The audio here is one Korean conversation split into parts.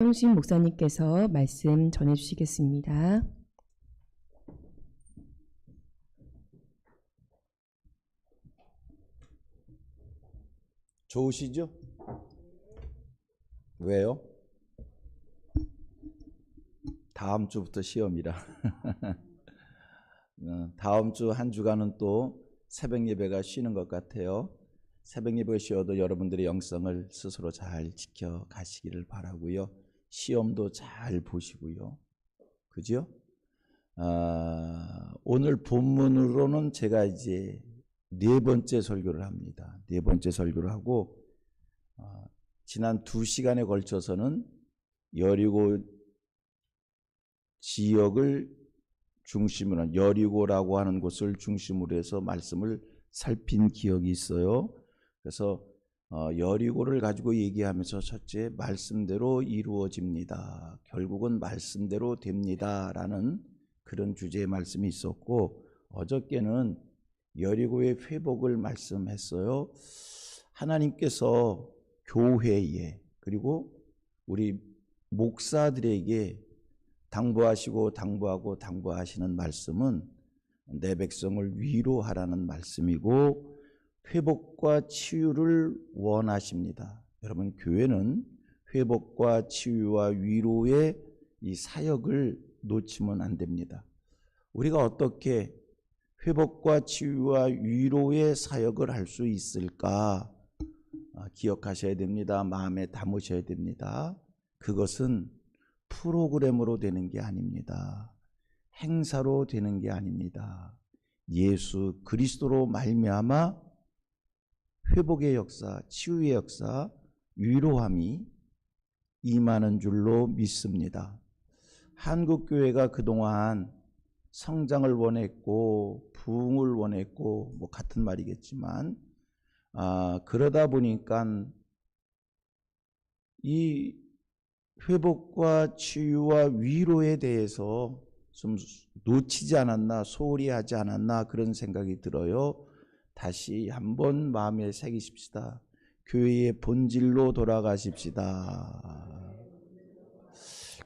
성신 목사님께서 말씀 전해주시겠습니다. 좋으시죠? 왜요? 다음 주부터 시험이라. 다음 주 한 주간은 또 새벽 예배가 쉬는 것 같아요. 새벽 예배가 쉬어도 여러분들의 영성을 스스로 잘 지켜가시기를 바라고요. 시험도 잘 보시고요. 그죠? 오늘 본문으로는 제가 이제 네 번째 설교를 합니다. 네 번째 설교를 하고 지난 2시간에 걸쳐서는 여리고 지역을 중심으로 한 여리고라고 하는 곳을 중심으로 해서 말씀을 살핀 기억이 있어요. 그래서 여리고를 가지고 얘기하면서 첫째, 말씀대로 이루어집니다. 결국은 말씀대로 됩니다. 라는 그런 주제의 말씀이 있었고, 어저께는 여리고의 회복을 말씀했어요. 하나님께서 교회에 그리고 우리 목사들에게 당부하시는 말씀은 내 백성을 위로하라는 말씀이고 회복과 치유를 원하십니다. 여러분, 교회는 회복과 치유와 위로의 이 사역을 놓치면 안 됩니다. 우리가 어떻게 회복과 치유와 위로의 사역을 할 수 있을까? 기억하셔야 됩니다. 마음에 담으셔야 됩니다. 그것은 프로그램으로 되는 게 아닙니다. 행사로 되는 게 아닙니다. 예수 그리스도로 말미암아 회복의 역사, 치유의 역사, 위로함이 임하는 줄로 믿습니다. 한국교회가 그동안 성장을 원했고 부흥을 원했고 뭐 같은 말이겠지만 그러다 보니까 이 회복과 치유와 위로에 대해서 좀 놓치지 않았나, 소홀히 하지 않았나 그런 생각이 들어요. 다시 한번 마음에 새기십시다. 교회의 본질로 돌아가십시다.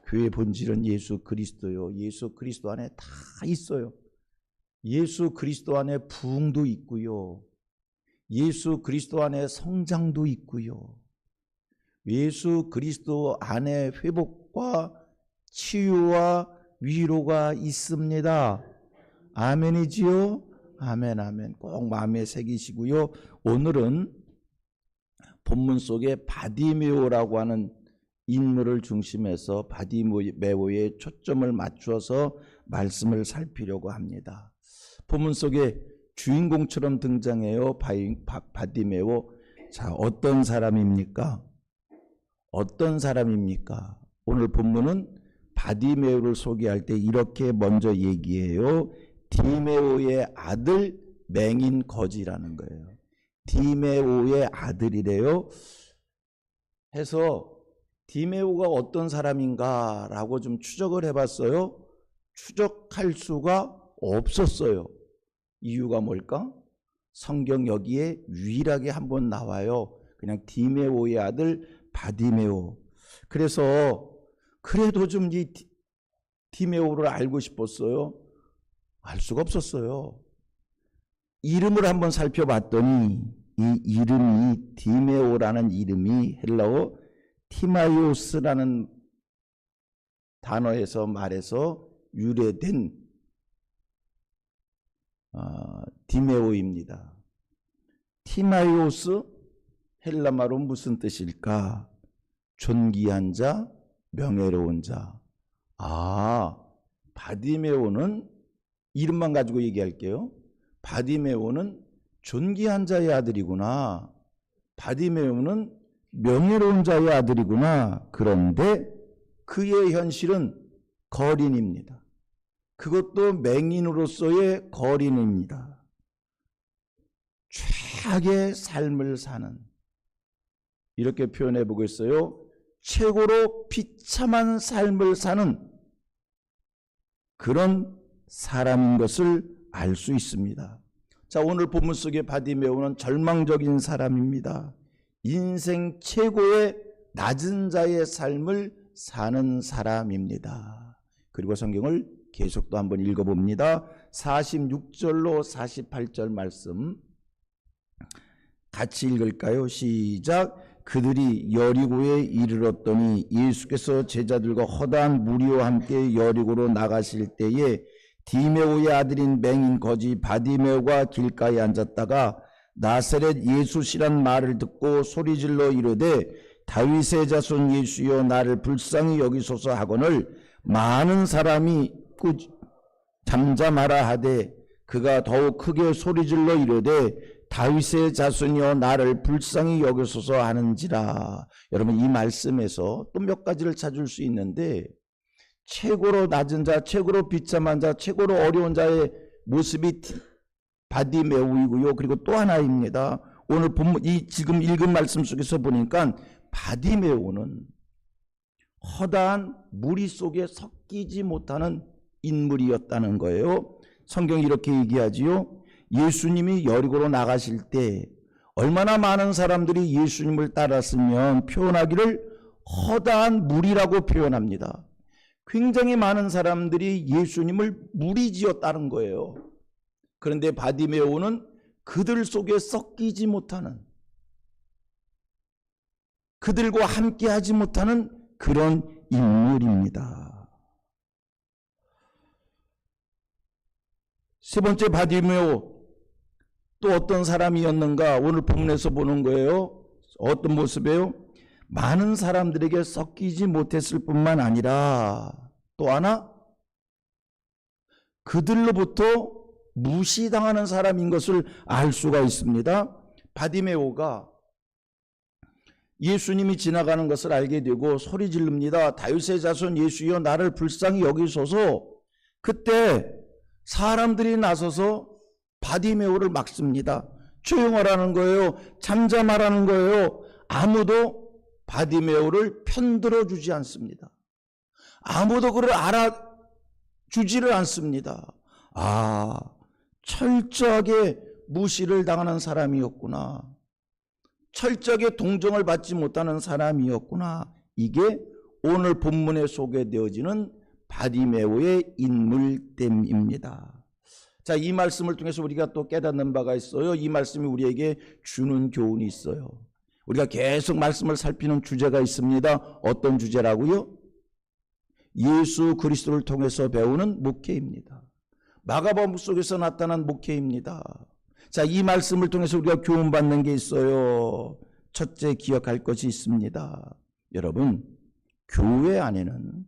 교회의 본질은 예수 그리스도요. 예수 그리스도 안에 다 있어요. 예수 그리스도 안에 부흥도 있고요. 예수 그리스도 안에 성장도 있고요. 예수 그리스도 안에 회복과 치유와 위로가 있습니다. 아멘이지요? 아멘, 아멘. 꼭 마음에 새기시고요. 오늘은 본문 속에 바디메오라고 하는 인물을 중심해서 바디메오에 초점을 맞추어서 말씀을 살피려고 합니다. 본문 속에 주인공처럼 등장해요. 바디메오. 자, 어떤 사람입니까? 어떤 사람입니까? 오늘 본문은 바디메오를 소개할 때 이렇게 먼저 얘기해요. 디메오의 아들 맹인 거지라는 거예요. 디메오의 아들이래요. 해서 디메오가 어떤 사람인가라고 좀 추적을 해봤어요. 추적할 수가 없었어요. 이유가 뭘까? 성경 여기에 유일하게 한번 나와요. 그냥 디메오의 아들 바디메오. 그래서 그래도 좀 이 디메오를 알고 싶었어요. 알 수가 없었어요. 이름을 한번 살펴봤더니 이 이름이 디메오라는 이름이 헬라어 티마이오스라는 단어에서 말해서 유래된 디메오입니다. 티마이오스 헬라말로 무슨 뜻일까? 존귀한 자, 명예로운 자. 바디메오는 이름만 가지고 얘기할게요. 바디메오는 존귀한 자의 아들이구나. 바디메오는 명예로운 자의 아들이구나. 그런데 그의 현실은 거린입니다. 그것도 맹인으로서의 거린입니다. 최악의 삶을 사는, 이렇게 표현해 보겠어요. 최고로 비참한 삶을 사는 그런 사람인 것을 알 수 있습니다. 자, 오늘 본문 속의 바디메오는 절망적인 사람입니다. 인생 최고의 낮은 자의 삶을 사는 사람입니다. 그리고 성경을 계속 또 한번 읽어봅니다. 46절로 48절 말씀 같이 읽을까요? 시작. 그들이 여리고에 이르렀더니 예수께서 제자들과 허다한 무리와 함께 여리고로 나가실 때에 디메오의 아들인 맹인 거지 바디메오가 길가에 앉았다가 나사렛 예수시란 말을 듣고 소리질러 이르되 다윗의 자손 예수여 나를 불쌍히 여기소서 하거늘 많은 사람이 잠잠하라 하되 그가 더욱 크게 소리질러 이르되 다윗의 자손이여 나를 불쌍히 여기소서 하는지라. 여러분 이 말씀에서 또 몇 가지를 찾을 수 있는데 최고로 낮은 자, 최고로 비참한 자, 최고로 어려운 자의 모습이 바디메오이고요. 그리고 또 하나입니다. 오늘 본문 이 지금 읽은 말씀 속에서 보니까 바디메오는 허다한 무리 속에 섞이지 못하는 인물이었다는 거예요. 성경이 이렇게 얘기하지요. 예수님이 여리고로 나가실 때 얼마나 많은 사람들이 예수님을 따랐으면 표현하기를 허다한 무리라고 표현합니다. 굉장히 많은 사람들이 예수님을 무리지어 따른 거예요. 그런데 바디메오는 그들 속에 섞이지 못하는, 그들과 함께하지 못하는 그런 인물입니다. 세 번째 바디메오 또 어떤 사람이었는가? 오늘 본문에서 보는 거예요. 어떤 모습이에요? 많은 사람들에게 섞이지 못했을 뿐만 아니라 또 하나 그들로부터 무시당하는 사람인 것을 알 수가 있습니다. 바디메오가 예수님이 지나가는 것을 알게 되고 소리 지릅니다. 다윗의 자손 예수여 나를 불쌍히 여기소서. 그때 사람들이 나서서 바디메오를 막습니다. 조용하라는 거예요. 잠잠하라는 거예요. 아무도 바디메오를 편들어 주지 않습니다. 아무도 그를 알아주지를 않습니다. 아, 철저하게 무시를 당하는 사람이었구나. 철저하게 동정을 받지 못하는 사람이었구나. 이게 오늘 본문에 소개되어지는 바디메오의 인물됨입니다. 자, 이 말씀을 통해서 우리가 또 깨닫는 바가 있어요. 이 말씀이 우리에게 주는 교훈이 있어요. 우리가 계속 말씀을 살피는 주제가 있습니다. 어떤 주제라고요? 예수 그리스도를 통해서 배우는 목회입니다. 마가복음 속에서 나타난 목회입니다. 자, 이 말씀을 통해서 우리가 교훈받는 게 있어요. 첫째 기억할 것이 있습니다. 여러분, 교회 안에는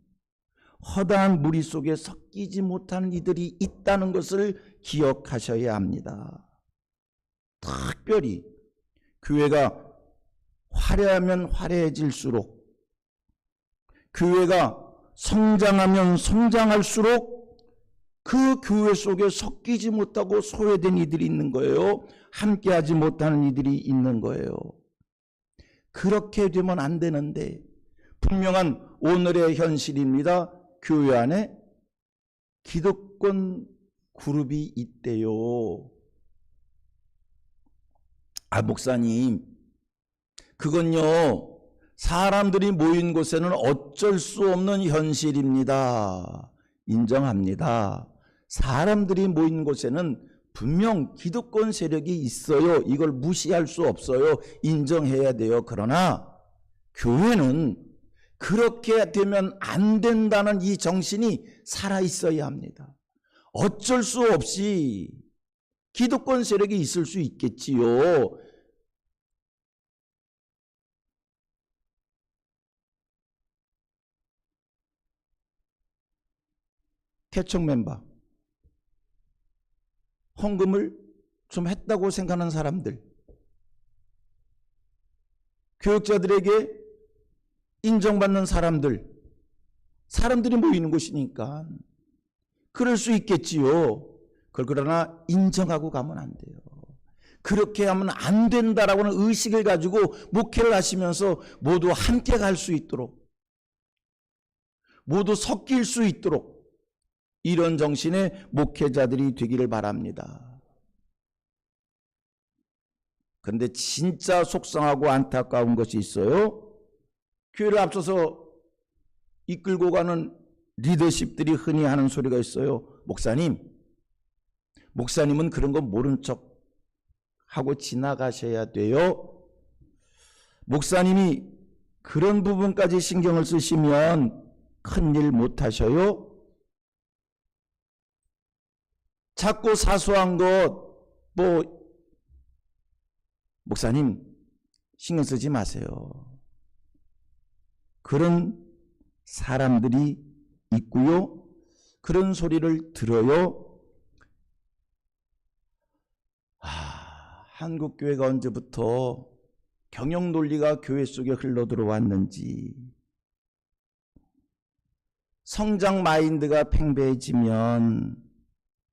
허다한 무리 속에 섞이지 못하는 이들이 있다는 것을 기억하셔야 합니다. 특별히 교회가 화려하면 화려해질수록, 교회가 성장하면 성장할수록 그 교회 속에 섞이지 못하고 소외된 이들이 있는 거예요. 함께하지 못하는 이들이 있는 거예요. 그렇게 되면 안 되는데 분명한 오늘의 현실입니다. 교회 안에 기득권 그룹이 있대요. 아, 목사님, 그건요 사람들이 모인 곳에는 어쩔 수 없는 현실입니다. 인정합니다. 사람들이 모인 곳에는 분명 기득권 세력이 있어요. 이걸 무시할 수 없어요. 인정해야 돼요. 그러나 교회는 그렇게 되면 안 된다는 이 정신이 살아 있어야 합니다. 어쩔 수 없이 기득권 세력이 있을 수 있겠지요. 개척 멤버, 헌금을 좀 했다고 생각하는 사람들, 교육자들에게 인정받는 사람들이 모이는 곳이니까 그럴 수 있겠지요. 그러나 인정하고 가면 안 돼요. 그렇게 하면 안 된다라고는 의식을 가지고 목회를 하시면서 모두 함께 갈 수 있도록, 모두 섞일 수 있도록 이런 정신의 목회자들이 되기를 바랍니다. 그런데 진짜 속상하고 안타까운 것이 있어요. 교회를 앞서서 이끌고 가는 리더십들이 흔히 하는 소리가 있어요. 목사님은 그런 거 모른 척 하고 지나가셔야 돼요. 목사님이 그런 부분까지 신경을 쓰시면 큰일 못 하셔요. 작고 사소한 것, 목사님 신경 쓰지 마세요. 그런 사람들이 있고요. 그런 소리를 들어요. 한국 교회가 언제부터 경영 논리가 교회 속에 흘러 들어왔는지, 성장 마인드가 팽배해지면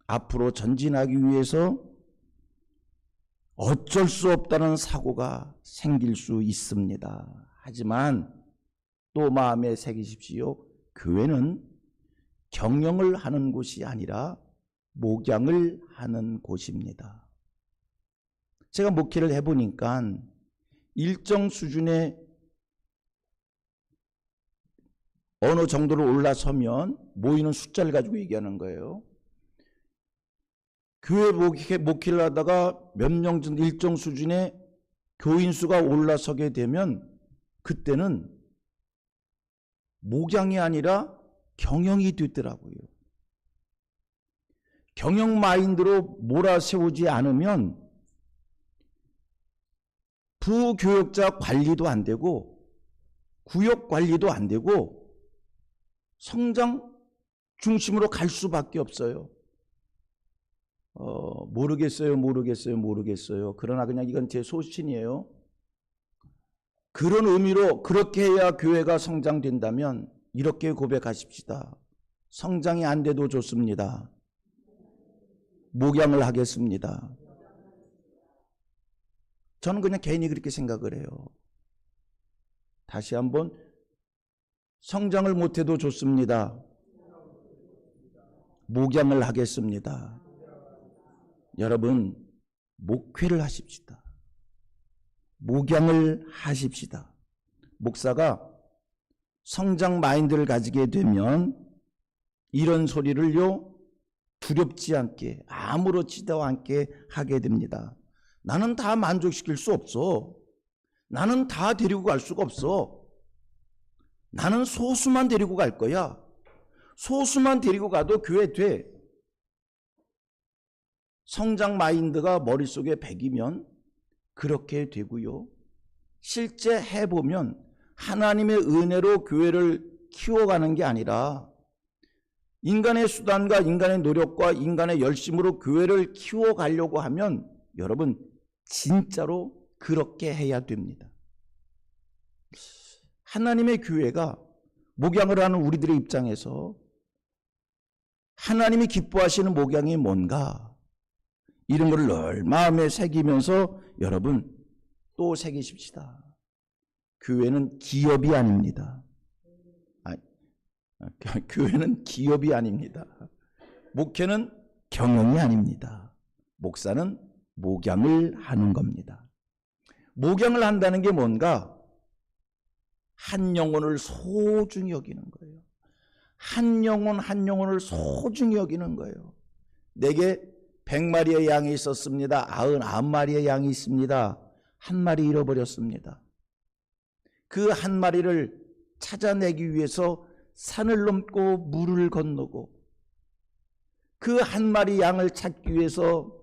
앞으로 전진하기 위해서 어쩔 수 없다는 사고가 생길 수 있습니다. 하지만 또 마음에 새기십시오. 교회는 경영을 하는 곳이 아니라 목양을 하는 곳입니다. 제가 목회를 해보니까 일정 수준의 어느 정도로 올라서면 모이는 숫자를 가지고 얘기하는 거예요. 교회 목회를 하다가 몇 명 정도 일정 수준의 교인 수가 올라서게 되면 그때는 목양이 아니라 경영이 되더라고요. 경영 마인드로 몰아세우지 않으면 부교역자 관리도 안 되고 구역 관리도 안 되고 성장 중심으로 갈 수밖에 없어요. 모르겠어요. 그러나 그냥 이건 제 소신이에요. 그런 의미로 그렇게 해야 교회가 성장된다면 이렇게 고백하십시다. 성장이 안 돼도 좋습니다. 목양을 하겠습니다. 저는 그냥 개인이 그렇게 생각을 해요. 다시 한번, 성장을 못해도 좋습니다. 목양을 하겠습니다. 여러분, 목회를 하십시다. 목양을 하십시다. 목사가 성장 마인드를 가지게 되면 이런 소리를요, 두렵지 않게, 아무렇지도 않게 하게 됩니다. 나는 다 만족시킬 수 없어. 나는 다 데리고 갈 수가 없어. 나는 소수만 데리고 갈 거야. 소수만 데리고 가도 교회 돼. 성장 마인드가 머릿속에 배기면 그렇게 되고요. 실제 해보면 하나님의 은혜로 교회를 키워가는 게 아니라 인간의 수단과 인간의 노력과 인간의 열심으로 교회를 키워가려고 하면 여러분 진짜로 그렇게 해야 됩니다. 하나님의 교회가 목양을 하는 우리들의 입장에서 하나님이 기뻐하시는 목양이 뭔가, 이런 것을 늘 마음에 새기면서 여러분 또 새기십시다. 교회는 기업이 아닙니다. 교회는 기업이 아닙니다. 목회는 경영이 아닙니다. 목사는 목양을 하는 겁니다. 목양을 한다는 게 뭔가? 한 영혼을 소중히 여기는 거예요. 한 영혼 한 영혼을 소중히 여기는 거예요. 내게 100마리의 양이 있었습니다. 99마리의 양이 있습니다. 한 마리 잃어버렸습니다. 그 한 마리를 찾아내기 위해서 산을 넘고 물을 건너고 그 한 마리 양을 찾기 위해서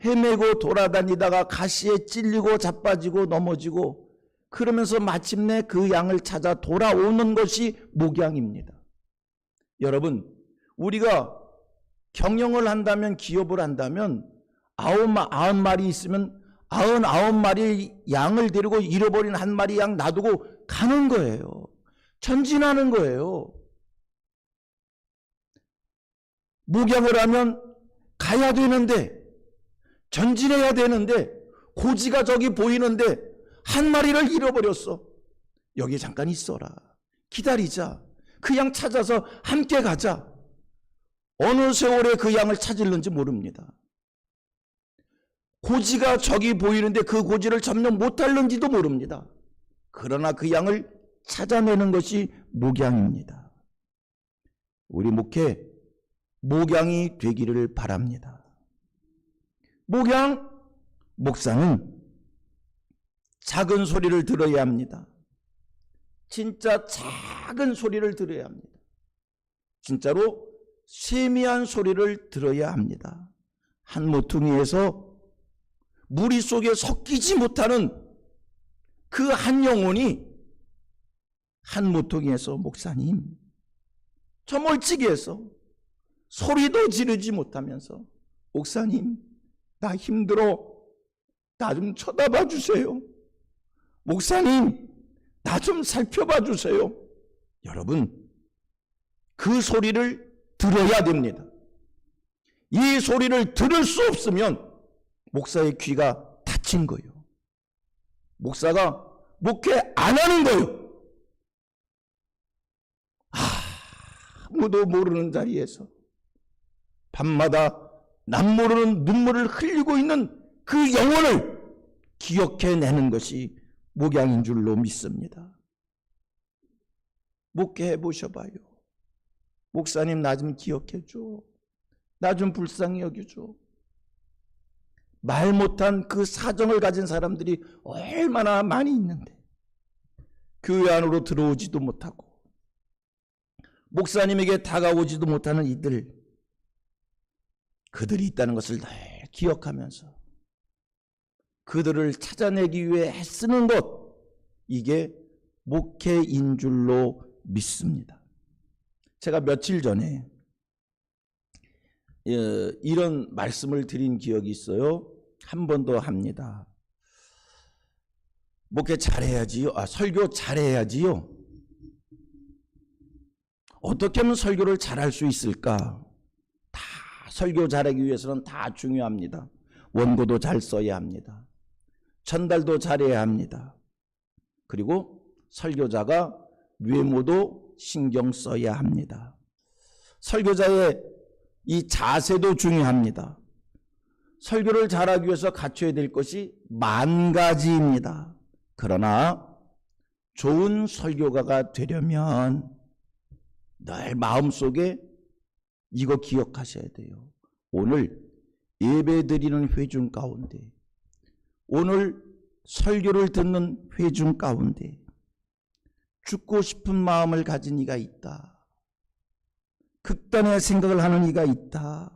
헤매고 돌아다니다가 가시에 찔리고 자빠지고 넘어지고 그러면서 마침내 그 양을 찾아 돌아오는 것이 목양입니다. 여러분, 우리가 경영을 한다면, 기업을 한다면 99마리 있으면 99마리 양을 데리고 잃어버린 한 마리 양 놔두고 가는 거예요. 전진하는 거예요. 목양을 하면 가야 되는데, 전진해야 되는데, 고지가 저기 보이는데 한 마리를 잃어버렸어. 여기 잠깐 있어라. 기다리자. 그 양 찾아서 함께 가자. 어느 세월에 그 양을 찾을는지 모릅니다. 고지가 저기 보이는데 그 고지를 점령 못할는지도 모릅니다. 그러나 그 양을 찾아내는 것이 목양입니다. 우리 목회 목양이 되기를 바랍니다. 목사는 작은 소리를 들어야 합니다. 진짜 작은 소리를 들어야 합니다. 진짜로 세미한 소리를 들어야 합니다. 한 모퉁이에서 무리 속에 섞이지 못하는 그 한 영혼이 한 모퉁이에서 목사님, 저 멀찍이에서 소리도 지르지 못하면서 목사님, 나 힘들어. 나 좀 쳐다봐 주세요. 목사님, 나 좀 살펴봐 주세요. 여러분, 그 소리를 들어야 됩니다. 이 소리를 들을 수 없으면 목사의 귀가 닫힌 거예요. 목사가 목회 안 하는 거예요. 아무도 모르는 자리에서 밤마다 남모르는 눈물을 흘리고 있는 그 영혼을 기억해내는 것이 목양인 줄로 믿습니다. 목회해 보셔봐요. 목사님, 나 좀 기억해줘. 나 좀 불쌍히 여겨줘. 말 못한 그 사정을 가진 사람들이 얼마나 많이 있는데 교회 안으로 들어오지도 못하고 목사님에게 다가오지도 못하는 그들이 있다는 것을 늘 기억하면서 그들을 찾아내기 위해 애쓰는 것, 이게 목회인 줄로 믿습니다. 제가 며칠 전에 이런 말씀을 드린 기억이 있어요. 한 번 더 합니다. 목회 잘해야지요. 설교 잘해야지요. 어떻게 하면 설교를 잘할 수 있을까? 다 설교 잘하기 위해서는 다 중요합니다. 원고도 잘 써야 합니다. 전달도 잘해야 합니다. 그리고 설교자가 외모도 신경 써야 합니다. 설교자의 이 자세도 중요합니다. 설교를 잘하기 위해서 갖춰야 될 것이 10,000가지입니다. 그러나 좋은 설교가가 되려면 늘 마음속에 이거 기억하셔야 돼요. 오늘 예배드리는 회중 가운데, 오늘 설교를 듣는 회중 가운데 죽고 싶은 마음을 가진 이가 있다. 극단의 생각을 하는 이가 있다.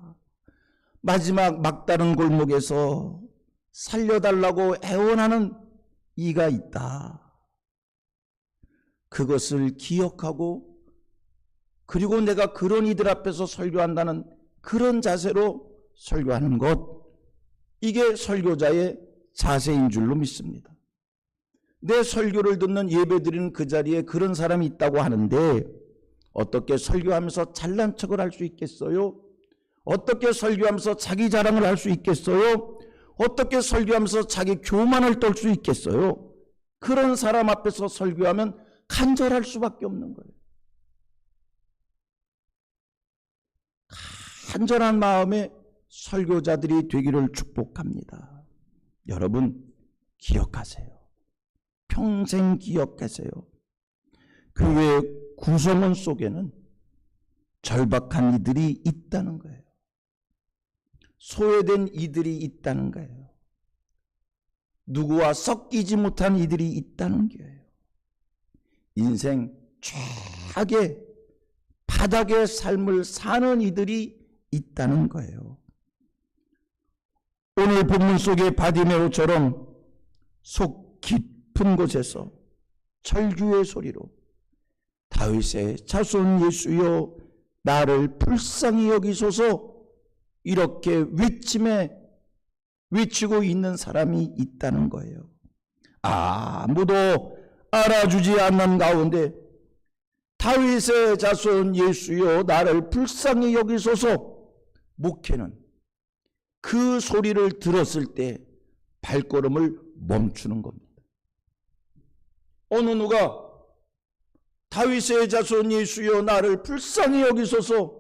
마지막 막다른 골목에서 살려달라고 애원하는 이가 있다. 그것을 기억하고, 그리고 내가 그런 이들 앞에서 설교한다는 그런 자세로 설교하는 것, 이게 설교자의 자세인 줄로 믿습니다. 내 설교를 듣는 예배드리는 그 자리에 그런 사람이 있다고 하는데 어떻게 설교하면서 잘난 척을 할 수 있겠어요? 어떻게 설교하면서 자기 자랑을 할 수 있겠어요? 어떻게 설교하면서 자기 교만을 떨 수 있겠어요? 그런 사람 앞에서 설교하면 간절할 수밖에 없는 거예요. 간절한 마음에 설교자들이 되기를 축복합니다. 여러분 기억하세요. 평생 기억하세요. 교회 구성원 속에는 절박한 이들이 있다는 거예요. 소외된 이들이 있다는 거예요. 누구와 섞이지 못한 이들이 있다는 거예요. 인생 최악의 바닥의 삶을 사는 이들이 있다는 거예요. 오늘 본문 속의 바디메오처럼 속 깊은 곳에서 철주의 소리로 다윗의 자손 예수여 나를 불쌍히 여기소서, 이렇게 외치고 있는 사람이 있다는 거예요. 아무도 알아주지 않는 가운데 다윗의 자손 예수여 나를 불쌍히 여기소서, 목회는 그 소리를 들었을 때 발걸음을 멈추는 겁니다. 어느 누가 다윗의 자손 예수여 나를 불쌍히 여기소서,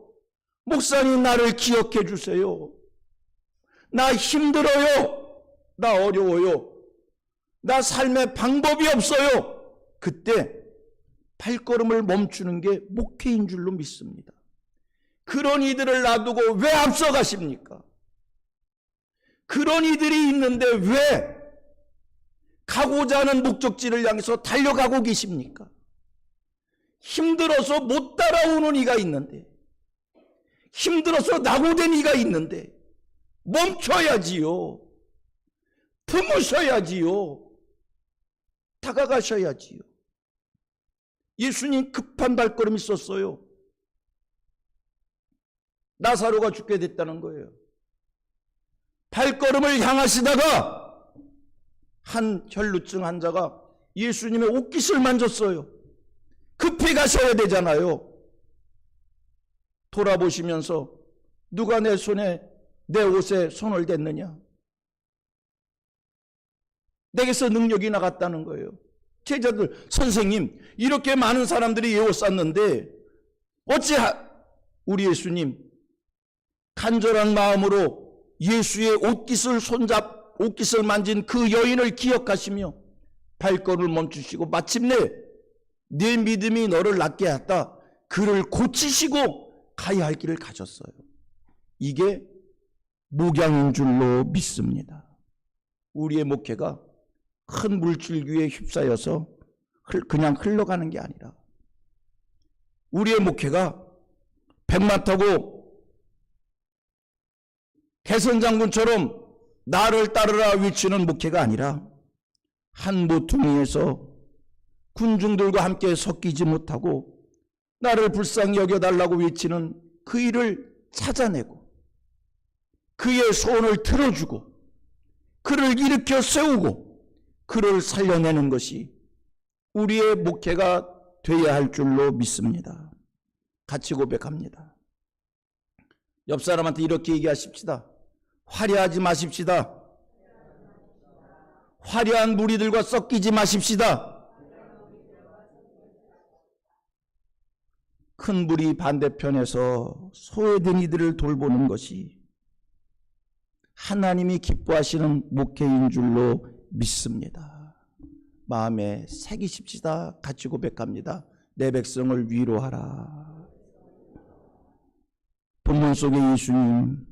목사님 나를 기억해 주세요. 나 힘들어요. 나 어려워요. 나 삶에 방법이 없어요. 그때 발걸음을 멈추는 게 목회인 줄로 믿습니다. 그런 이들을 놔두고 왜 앞서가십니까? 그런 이들이 있는데 왜 가고자 하는 목적지를 향해서 달려가고 계십니까? 힘들어서 못 따라오는 이가 있는데, 힘들어서 낙오된 이가 있는데 멈춰야지요. 품으셔야지요. 다가가셔야지요. 예수님 급한 발걸음이 있었어요. 나사로가 죽게 됐다는 거예요. 발걸음을 향하시다가 한 혈루증 환자가 예수님의 옷깃을 만졌어요. 급히 가셔야 되잖아요. 돌아보시면서 누가 내 옷에 손을 댔느냐? 내게서 능력이 나갔다는 거예요. 제자들, 선생님, 이렇게 많은 사람들이 에워쌌는데 어찌 우리 예수님 간절한 마음으로 예수의 옷깃을 만진 그 여인을 기억하시며 발걸음을 멈추시고 마침내 내 믿음이 너를 낫게 했다. 그를 고치시고 가야 할 길을 가셨어요. 이게 목양인 줄로 믿습니다. 우리의 목회가 큰 물줄기에 휩싸여서 그냥 흘러가는 게 아니라, 우리의 목회가 백마 타고 개선장군처럼 나를 따르라 외치는 목회가 아니라 한 모퉁이에서 군중들과 함께 섞이지 못하고 나를 불쌍히 여겨달라고 외치는 그 일을 찾아내고 그의 소원을 들어주고 그를 일으켜 세우고 그를 살려내는 것이 우리의 목회가 되어야 할 줄로 믿습니다. 같이 고백합니다. 옆 사람한테 이렇게 얘기하십시다. 화려하지 마십시다. 화려한 무리들과 섞이지 마십시다. 큰 무리 반대편에서 소외된 이들을 돌보는 것이 하나님이 기뻐하시는 목회인 줄로 믿습니다. 마음에 새기십시다. 같이 고백합니다. 내 백성을 위로하라. 본문 속에 예수님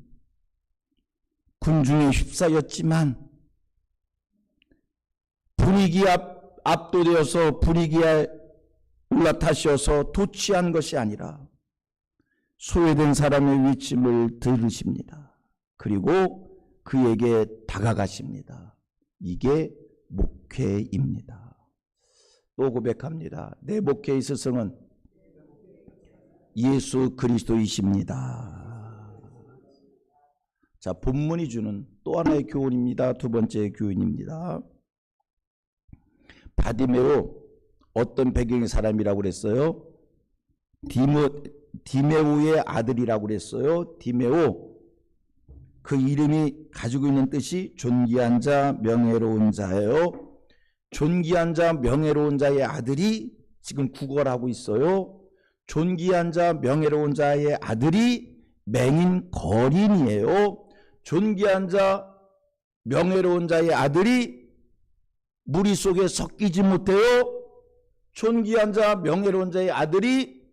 군중에 휩싸였지만 분위기에 압도되어서 분위기에 올라타셔서 도취한 것이 아니라 소외된 사람의 외침을 들으십니다. 그리고 그에게 다가가십니다. 이게 목회입니다. 또 고백합니다. 내 목회의 스승은 예수 그리스도이십니다. 자, 본문이 주는 또 하나의 교훈입니다. 두 번째 교훈입니다. 바디메오, 어떤 배경의 사람이라고 그랬어요? 디메오의 아들이라고 그랬어요. 디메오, 그 이름이 가지고 있는 뜻이 존귀한 자, 명예로운 자예요. 존귀한 자, 명예로운 자의 아들이 지금 구걸하고 있어요. 존귀한 자, 명예로운 자의 아들이 맹인 거린이에요. 존귀한 자, 명예로운 자의 아들이 무리 속에 섞이지 못해요. 존귀한 자, 명예로운 자의 아들이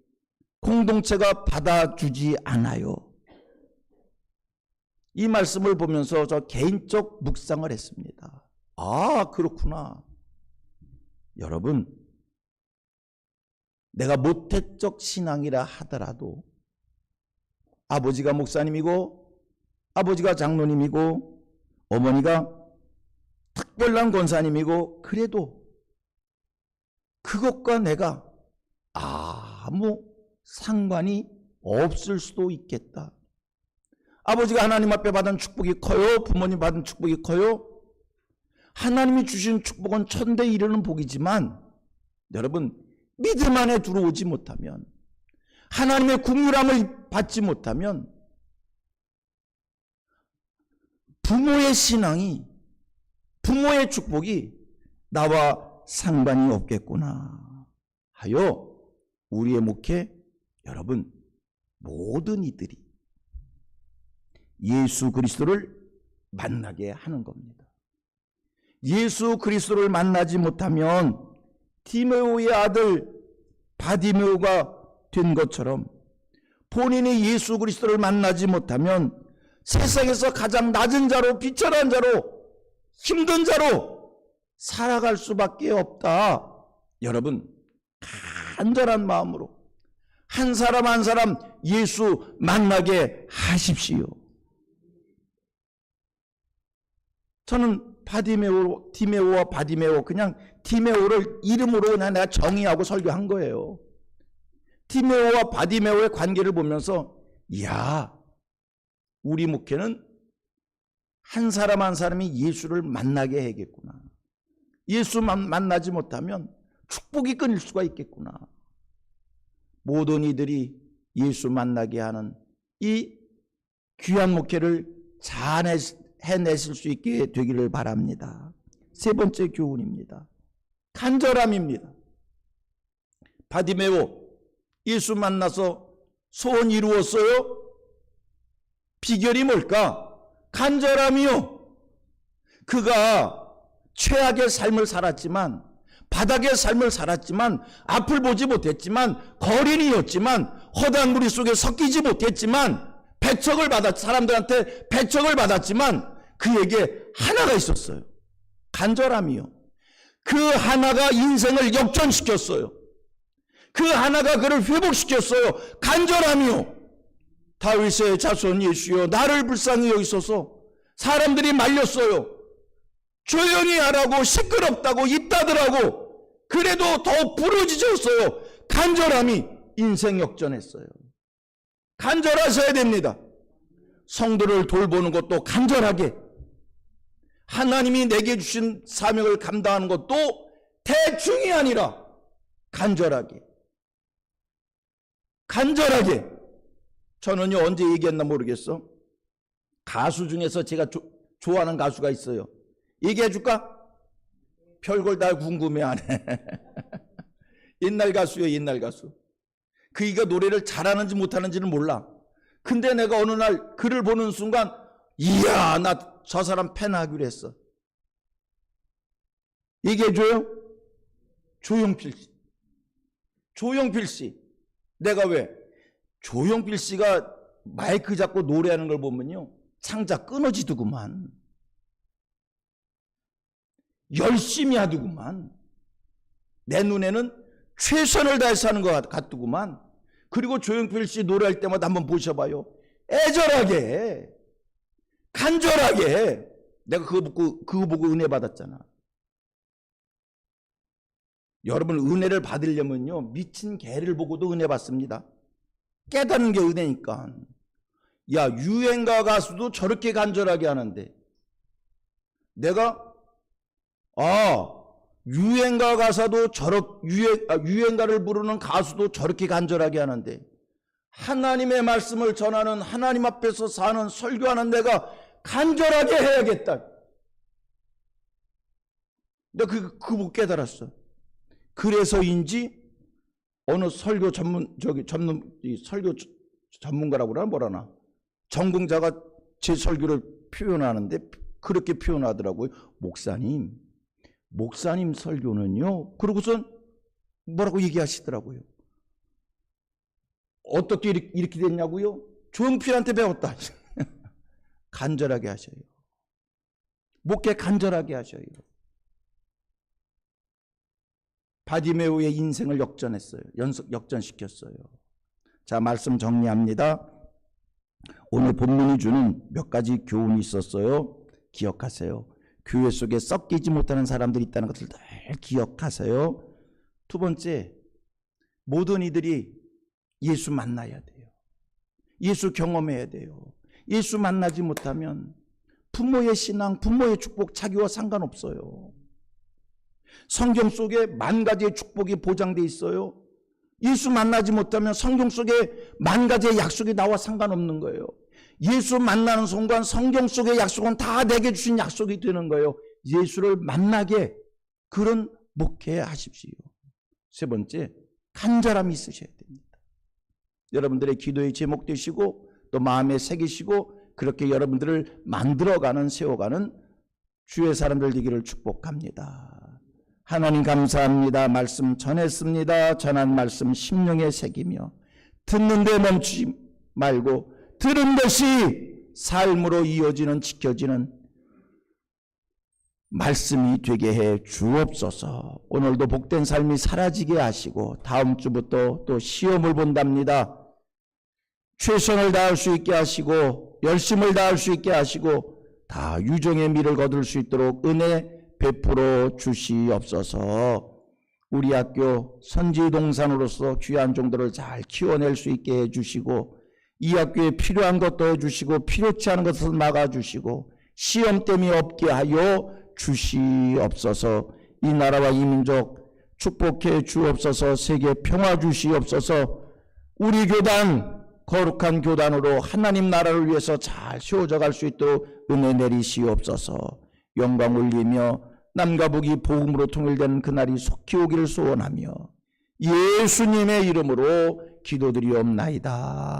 공동체가 받아주지 않아요. 이 말씀을 보면서 저 개인적 묵상을 했습니다. 아, 그렇구나. 여러분, 내가 모태적 신앙이라 하더라도 아버지가 목사님이고 아버지가 장로님이고 어머니가 특별한 권사님이고 그래도 그것과 내가 아무 상관이 없을 수도 있겠다. 아버지가 하나님 앞에 받은 축복이 커요. 부모님 받은 축복이 커요. 하나님이 주신 축복은 천대 이르는 복이지만 여러분, 믿음 안에 들어오지 못하면, 하나님의 국률함을 받지 못하면 부모의 신앙이, 부모의 축복이 나와 상관이 없겠구나 하여 우리의 목회, 여러분 모든 이들이 예수 그리스도를 만나게 하는 겁니다. 예수 그리스도를 만나지 못하면 디메오의 아들 바디메오가 된 것처럼 본인이 예수 그리스도를 만나지 못하면 세상에서 가장 낮은 자로, 비천한 자로, 힘든 자로 살아갈 수밖에 없다. 여러분, 간절한 마음으로 한 사람 한 사람 예수 만나게 하십시오. 저는 디메오와 바디메오, 그냥 디메오를 이름으로 그냥 내가 정의하고 설교한 거예요. 디메오와 바디메오의 관계를 보면서, 이야, 우리 목회는 한 사람 한 사람이 예수를 만나게 해야겠구나. 예수만 만나지 못하면 축복이 끊일 수가 있겠구나. 모든 이들이 예수 만나게 하는 이 귀한 목회를 잘 해내실 수 있게 되기를 바랍니다. 세 번째 교훈입니다. 간절함입니다. 바디메오, 예수 만나서 소원 이루었어요? 비결이 뭘까? 간절함이요. 그가 최악의 삶을 살았지만, 바닥의 삶을 살았지만, 앞을 보지 못했지만, 거린이었지만, 허다한 무리 속에 섞이지 못했지만, 사람들한테 배척을 받았지만 그에게 하나가 있었어요. 간절함이요. 그 하나가 인생을 역전시켰어요. 그 하나가 그를 회복시켰어요. 간절함이요. 다윗의 자손 예수여, 나를 불쌍히 여기소서. 사람들이 말렸어요. 조용히 하라고, 시끄럽다고, 입 닫으라고. 그래도 더욱 부르짖었어요. 간절함이 인생 역전했어요. 간절하셔야 됩니다. 성도를 돌보는 것도 간절하게, 하나님이 내게 주신 사명을 감당하는 것도 대충이 아니라 간절하게. 저는요, 언제 얘기했나 모르겠어. 가수 중에서 제가 좋아하는 가수가 있어요. 얘기해 줄까? 별걸 다 궁금해하네. 옛날 가수예요, 옛날 가수. 그이가 노래를 잘하는지 못하는지는 몰라. 근데 내가 어느 날 그를 보는 순간, 이야, 나 저 사람 팬하기로 했어. 얘기해줘요? 조용필 씨. 조용필 씨. 내가 왜? 조용필 씨가 마이크 잡고 노래하는 걸 보면요, 창자 끊어지더구만. 열심히 하더구만. 내 눈에는 최선을 다해서 하는 것 같더구만. 그리고 조용필 씨 노래할 때마다 한번 보셔봐요. 애절하게, 간절하게. 내가 그거 보고 은혜 받았잖아. 여러분, 은혜를 받으려면요, 미친 개를 보고도 은혜 받습니다. 깨닫는 게 은혜니까. 야, 유행가 가수도 저렇게 간절하게 하는데, 내가 유행가 가사도 유행가를 부르는 가수도 저렇게 간절하게 하는데, 하나님의 말씀을 전하는, 하나님 앞에서 사는, 설교하는 내가 간절하게 해야겠다. 내가 그거 깨달았어. 그래서인지 어느 설교 설교 전문가라고 그러나 뭐라나, 전공자가 제 설교를 표현하는데 그렇게 표현하더라고요. 목사님 설교는요, 그러고선 뭐라고 얘기하시더라고요. 어떻게 이렇게 됐냐고요? 조용필한테 배웠다. 간절하게 하셔요. 목회 간절하게 하셔요. 바디메오의 인생을 역전시켰어요. 자, 말씀 정리합니다. 오늘 본문이 주는 몇 가지 교훈이 있었어요. 기억하세요. 교회 속에 섞이지 못하는 사람들이 있다는 것을 늘 기억하세요. 두 번째, 모든 이들이 예수 만나야 돼요. 예수 경험해야 돼요. 예수 만나지 못하면 부모의 신앙, 부모의 축복 자기와 상관없어요. 성경 속에 만 가지의 축복이 보장되어 있어요. 예수 만나지 못하면 성경 속에 만 가지의 약속이 나와 상관없는 거예요. 예수 만나는 순간 성경 속의 약속은 다 내게 주신 약속이 되는 거예요. 예수를 만나게 그런 목회 하십시오. 세 번째, 간절함이 있으셔야 됩니다. 여러분들의 기도의 제목 되시고 또 마음에 새기시고 그렇게 여러분들을 만들어가는, 세워가는 주의 사람들 되기를 축복합니다. 하나님 감사합니다. 말씀 전했습니다. 전한 말씀 심령에 새기며 듣는 데 멈추지 말고 들은 것이 삶으로 이어지는 지켜지는 말씀이 되게 해 주옵소서. 오늘도 복된 삶이 사라지게 하시고 다음 주부터 또 시험을 본답니다. 최선을 다할 수 있게 하시고 열심을 다할 수 있게 하시고 다 유종의 미를 거둘 수 있도록 은혜 베풀어 주시옵소서. 우리 학교 선지동산으로서 귀한 종들을 잘 키워낼 수 있게 해주시고 이 학교에 필요한 것도 해주시고 필요치 않은 것을 막아주시고 시험됨이 없게 하여 주시옵소서. 이 나라와 이 민족 축복해 주옵소서. 세계 평화 주시옵소서. 우리 교단 거룩한 교단으로 하나님 나라를 위해서 잘 세워져 갈 수 있도록 은혜 내리시옵소서. 영광 올리며 남과 북이 복음으로 통일되는 그날이 속히 오기를 소원하며 예수님의 이름으로 기도드리옵나이다.